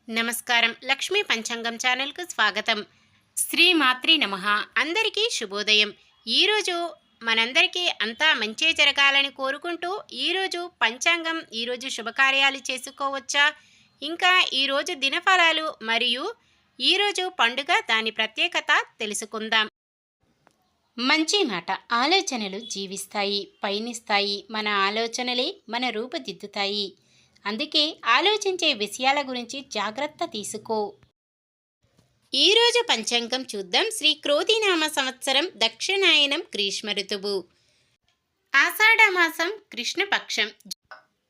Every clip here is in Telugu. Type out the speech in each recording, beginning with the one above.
నమస్కారం. లక్ష్మీ పంచాంగం ఛానల్‌కు స్వాగతం. శ్రీమాత్రే నమః. అందరికీ శుభోదయం. ఈరోజు మనందరికీ అంతా మంచే జరగాలని కోరుకుంటూ ఈరోజు పంచాంగం, ఈరోజు శుభకార్యాలు చేసుకోవచ్చా? ఇంకా ఈరోజు దినఫలాలు మరియు ఈరోజు పండుగ దాని ప్రత్యేకత తెలుసుకుందాం. మంచి మాట. ఆలోచనలు జీవిస్తాయి, పయనిస్తాయి. మన ఆలోచనలే మన రూపుదిద్దుతాయి. అందుకే ఆలోచించే విషయాల గురించి జాగ్రత్త తీసుకో. ఈరోజు పంచాంగం చూద్దాం. శ్రీ క్రోధినామ సంవత్సరం, దక్షిణాయనం, గ్రీష్మ ఋతువు, ఆషాఢమాసం, కృష్ణపక్షం,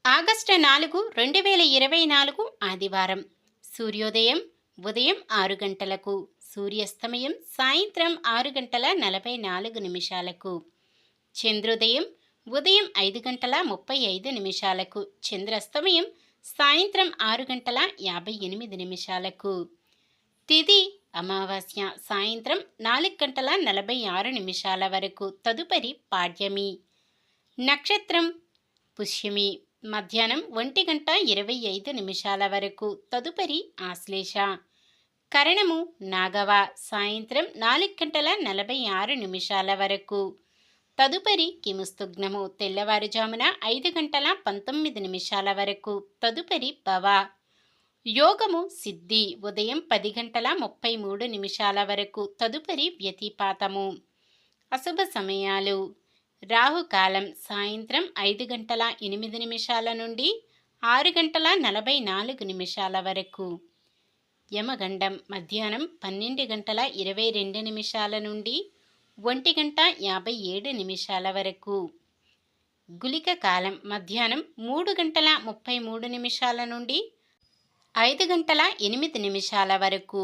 ఆగస్టు 4, 2024 ఆదివారం. సూర్యోదయం ఉదయం 6 గంటలకు, సూర్యాస్తమయం సాయంత్రం 6 గంటల 44 నిమిషాలకు, చంద్రోదయం ఉదయం 5 గంటల 35 నిమిషాలకు, చంద్రాస్తమయం సాయంత్రం 6 గంటల 58 నిమిషాలకు. తిథి అమావాస్య సాయంత్రం 4 గంటల 46 నిమిషాల వరకు. తదుపరి పాడ్యమి. నక్షత్రం పుష్యమి మధ్యాహ్నం 1 గంట 25 నిమిషాల వరకు. తదుపరి ఆశ్లేష. కరణము నాగవ సాయంత్రం 4 గంటల 46 నిమిషాల వరకు. తదుపరి కిముస్తుగ్నము తెల్లవారుజామున 5 గంటల 19 నిమిషాల వరకు. తదుపరి భవ. యోగము సిద్ధి ఉదయం 10 గంటల 33 నిమిషాల వరకు. తదుపరి వ్యతిపాతము. అశుభ సమయాలు రాహుకాలం సాయంత్రం 5 గంటల 8 నిమిషాల నుండి 6 గంటల 44 నిమిషాల వరకు. యమగండం మధ్యాహ్నం 12 గంటల 22 నిమిషాల నుండి 1 గంట 57 నిమిషాల వరకు. గుళిక కాలం మధ్యాహ్నం 3 గంటల 33 నిమిషాల నుండి 5 గంటల 8 నిమిషాల వరకు.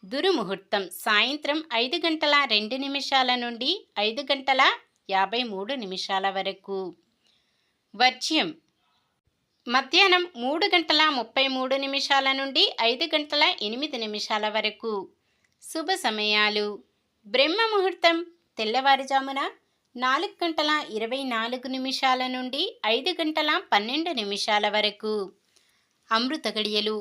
దుర్ముహూర్తం సాయంత్రం 5 గంటల 2 నిమిషాల నుండి 5 గంటల 53 నిమిషాల వరకు. వర్జ్యం మధ్యాహ్నం 3 గంటల 33 నిమిషాల నుండి 5 గంటల 8 నిమిషాల వరకు. శుభ సమయాలు బ్రహ్మ ముహూర్తం తెల్లవారుజామున 4 గంటల 24 నిమిషాల నుండి 5 గంటల 12 నిమిషాల వరకు. అమృత గడియలు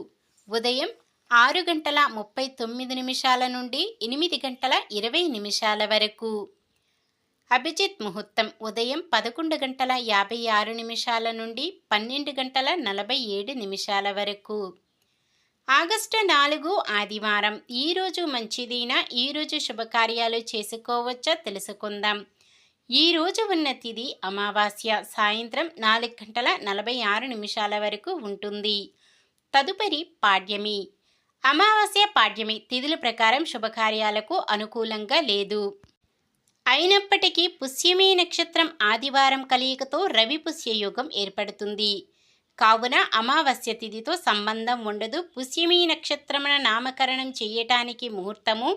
ఉదయం 6 గంటల 39 నిమిషాల నుండి 8 గంటల 20 నిమిషాల వరకు. అభిజిత్ ముహూర్తం ఉదయం 11 గంటల 56 నిమిషాల నుండి 12 గంటల 47 నిమిషాల వరకు. ఆగస్టు 4 ఆదివారం. ఈరోజు మంచిదినా? ఈరోజు శుభకార్యాలు చేసుకోవచ్చా తెలుసుకుందాం. ఈరోజు ఉన్న తిథి అమావాస్య సాయంత్రం 4 గంటల 46 నిమిషాల వరకు ఉంటుంది. తదుపరి పాడ్యమి. అమావాస్య పాడ్యమి తిథుల ప్రకారం శుభకార్యాలకు అనుకూలంగా లేదు. అయినప్పటికీ పుష్యమి నక్షత్రం ఆదివారం కలయికతో రవి పుష్యయోగం ఏర్పడుతుంది. కావున అమావాస్య తిథితో సంబంధం ఉండదు. పుష్యమి నక్షత్రమున నామకరణం చేయటానికి ముహూర్తము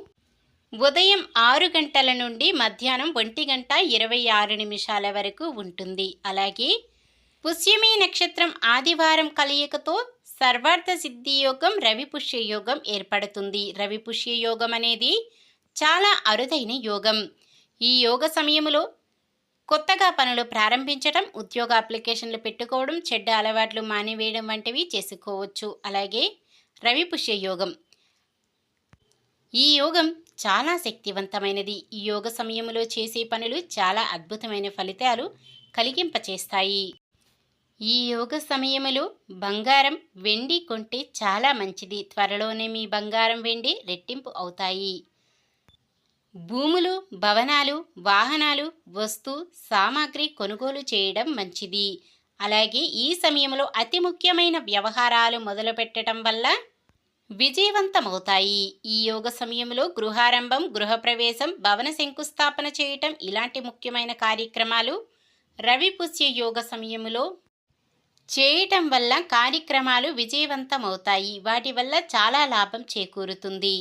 ఉదయం 6 గంటల నుండి మధ్యాహ్నం 1 గంట 26 నిమిషాల వరకు ఉంటుంది. అలాగే పుష్యమి నక్షత్రం ఆదివారం కలయికతో సర్వార్థ సిద్ధి యోగం, రవి పుష్యయోగం ఏర్పడుతుంది. రవి పుష్యయోగం అనేది చాలా అరుదైన యోగం. ఈ యోగ సమయంలో కొత్తగా పనులు ప్రారంభించడం, ఉద్యోగ అప్లికేషన్లు పెట్టుకోవడం, చెడ్డ అలవాట్లు మానివేయడం వంటివి చేసుకోవచ్చు. అలాగే రవి పుష్యయోగం ఈ యోగం చాలా శక్తివంతమైనది. ఈ యోగ సమయంలో చేసే పనులు చాలా అద్భుతమైన ఫలితాలు కలిగింపచేస్తాయి. ఈ యోగ సమయంలో బంగారం, వెండి కొంటే చాలా మంచిది. త్వరలోనే మీ బంగారం, వెండి రెట్టింపు అవుతాయి. భూములు, భవనాలు, వాహనాలు, వస్తు సామాగ్రి కొనుగోలు చేయడం మంచిది. అలాగే ఈ సమయంలో అతి ముఖ్యమైన వ్యవహారాలు మొదలుపెట్టడం వల్ల విజయవంతమవుతాయి. ఈ యోగ సమయంలో గృహారంభం, గృహప్రవేశం, భవన శంకుస్థాపన చేయటం ఇలాంటి ముఖ్యమైన కార్యక్రమాలు రవి పుష్య యోగ సమయంలో చేయటం వల్ల కార్యక్రమాలు విజయవంతమవుతాయి. వాటి వల్ల చాలా లాభం చేకూరుతుంది.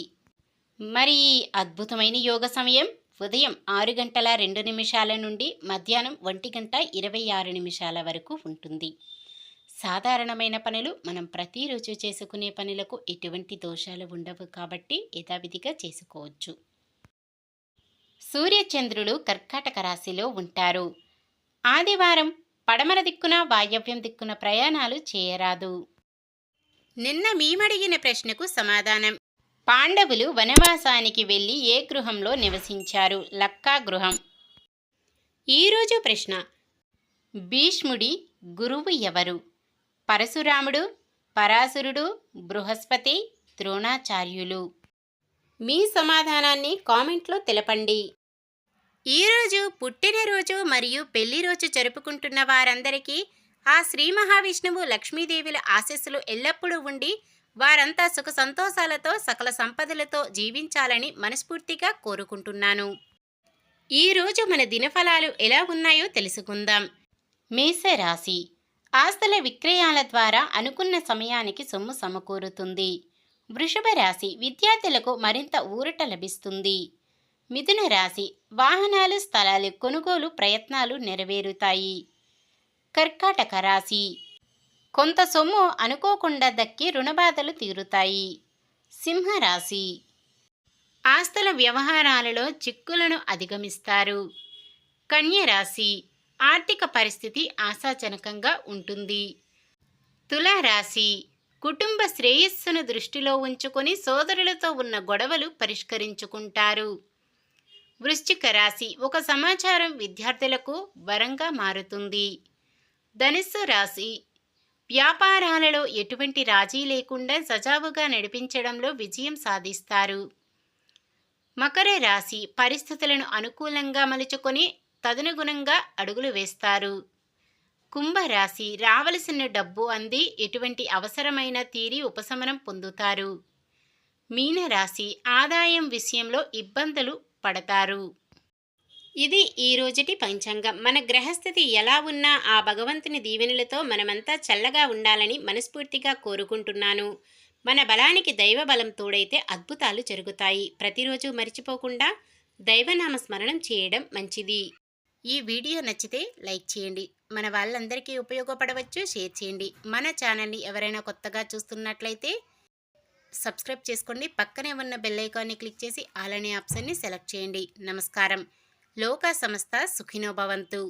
మరి ఈ అద్భుతమైన యోగ సమయం ఉదయం 6 గంటల 2 నిమిషాల నుండి మధ్యాహ్నం 1 గంట 26 నిమిషాల వరకు ఉంటుంది. సాధారణమైన పనులు మనం ప్రతిరోజు చేసుకునే పనులకు ఎటువంటి దోషాలు ఉండవు కాబట్టి యథావిధిగా చేసుకోవచ్చు. సూర్యచంద్రులు కర్కాటక రాశిలో ఉంటారు. ఆదివారం పడమర దిక్కున, వాయవ్యం దిక్కున ప్రయాణాలు చేయరాదు. నిన్న మేమడిగిన ప్రశ్నకు సమాధానం. పాండవులు వనవాసానికి వెళ్ళి ఏ గృహంలో నివసించారు? లక్కా గృహం. ఈరోజు ప్రశ్న: భీష్ముడి గురువు ఎవరు? పరశురాముడు, పరాశరుడు, బృహస్పతి, ద్రోణాచార్యులు. మీ సమాధానాన్ని కామెంట్లో తెలపండి. ఈరోజు పుట్టినరోజు మరియు పెళ్లి రోజు జరుపుకుంటున్న వారందరికీ ఆ శ్రీ మహావిష్ణువు లక్ష్మీదేవుల ఆశీస్సులు ఎల్లప్పుడూ ఉండి వారంతా సుఖ సంతోషాలతో సకల సంపదలతో జీవించాలని మనస్ఫూర్తిగా కోరుకుంటున్నాను. ఈరోజు మన దినఫలాలు ఎలా ఉన్నాయో తెలుసుకుందాం. మేషరాశి: ఆస్తుల విక్రయాల ద్వారా అనుకున్న సమయానికి సొమ్ము సమకూరుతుంది. వృషభ రాశి: విద్యార్థులకు మరింత ఊరట లభిస్తుంది. మిథున రాశి: వాహనాలు, స్థలాలు కొనుగోలు ప్రయత్నాలు నెరవేరుతాయి. కర్కాటక రాశి: కొంత సొమ్ము అనుకోకుండా దక్కి రుణబాధలు తీరుతాయి. సింహరాశి: ఆస్తుల వ్యవహారాలలో చిక్కులను అధిగమిస్తారు. కన్యరాశి: ఆర్థిక పరిస్థితి ఆశాజనకంగా ఉంటుంది. తులారాశి: కుటుంబ శ్రేయస్సును దృష్టిలో ఉంచుకొని సోదరులతో ఉన్న గొడవలు పరిష్కరించుకుంటారు. వృశ్చిక రాశి: ఒక సమాచారం విద్యార్థులకు వరంగా మారుతుంది. ధనుస్సు రాశి: వ్యాపారాలలో ఎటువంటి రాజీ లేకుండా సజావుగా నడిపించడంలో విజయం సాధిస్తారు. మకర రాశి: పరిస్థితులను అనుకూలంగా మలుచుకొని తదనుగుణంగా అడుగులు వేస్తారు. కుంభరాశి: రావలసిన డబ్బు అంది ఎటువంటి అవసరమైన తీరి ఉపశమనం పొందుతారు. మీనరాశి: ఆదాయం విషయంలో ఇబ్బందులు పడతారు. ఇది ఈ రోజుటి పంచాంగం. మన గ్రహస్థితి ఎలా ఉన్నా ఆ భగవంతుని దీవెనలతో మనమంతా చల్లగా ఉండాలని మనస్ఫూర్తిగా కోరుకుంటున్నాను. మన బలానికి దైవ బలం తోడైతే అద్భుతాలు జరుగుతాయి. ప్రతిరోజు మర్చిపోకుండా దైవనామ స్మరణం చేయడం మంచిది. ఈ వీడియో నచ్చితే లైక్ చేయండి. మన వాళ్ళందరికీ ఉపయోగపడవచ్చు, షేర్ చేయండి. మన ఛానల్ని ఎవరైనా కొత్తగా చూస్తున్నట్లయితే సబ్స్క్రైబ్ చేసుకోండి. పక్కనే ఉన్న బెల్ ఐకాన్ని క్లిక్ చేసి ఆల్ అనే ఆప్షన్ని సెలెక్ట్ చేయండి. నమస్కారం. లోకా సమస్త సుఖినో భవంతు.